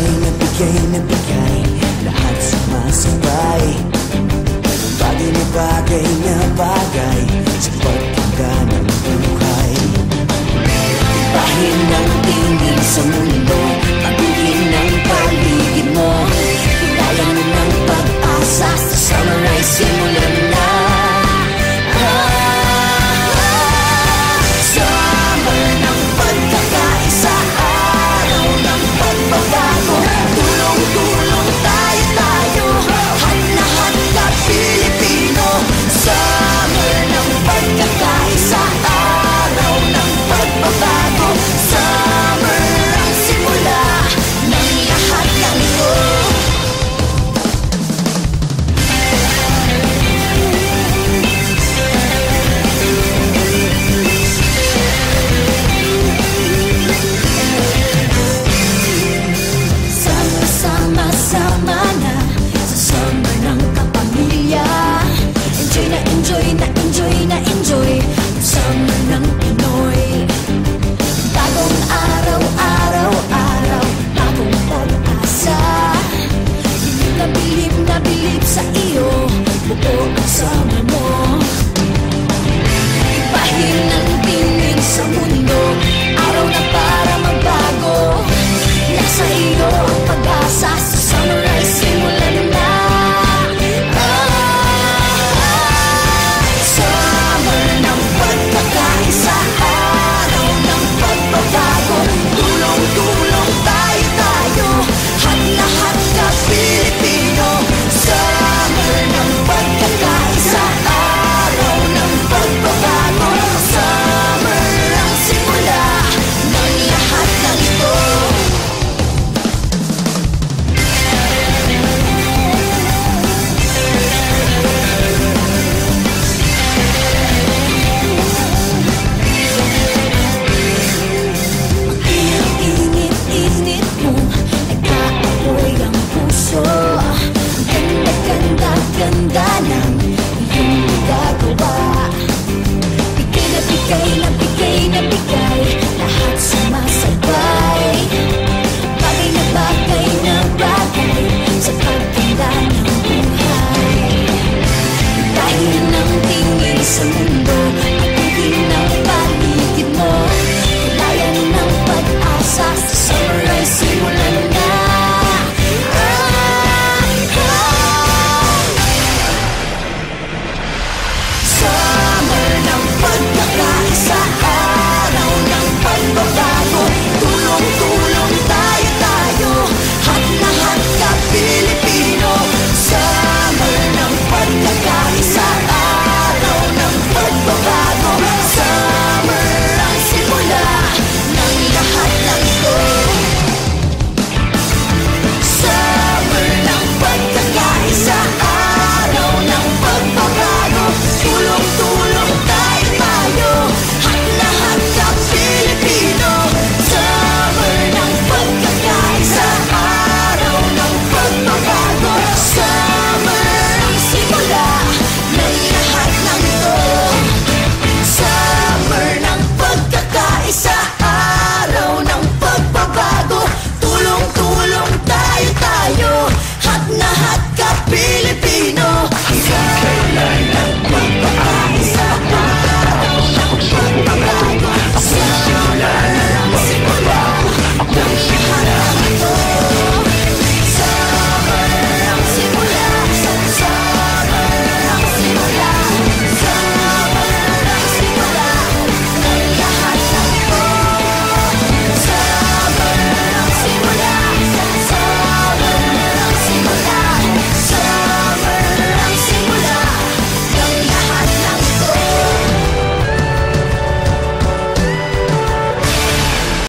na bigay, lahat sumasabay. Bagay na bagay na bagay sa pagkanda ng buhay. Ibahin ang tingin sa mundo, baguhin ang paligid mo. Hilayan mo ng pag-asa sa Sunrise, simulan na. Summer ng pagkakaisa, araw ng pagbabago. Tulong-tulong tayo-tayo, lahat na Pilipino. Summer ng pagkakaisa, araw ng pagbabago. Summer ang simula ng lahat ng ito. Sama-sama na sa summer ng kapamilya. Enjoy na enjoy na enjoy na enjoy ang summer ng Pinoy. Bagong araw, araw-araw, bagong pag-asa. Bilib na bilib sa iyo, buo ang summer mo. Ibahin ang tingin sa mundo, araw na para magbago. Nasa iyo ang pag-asa.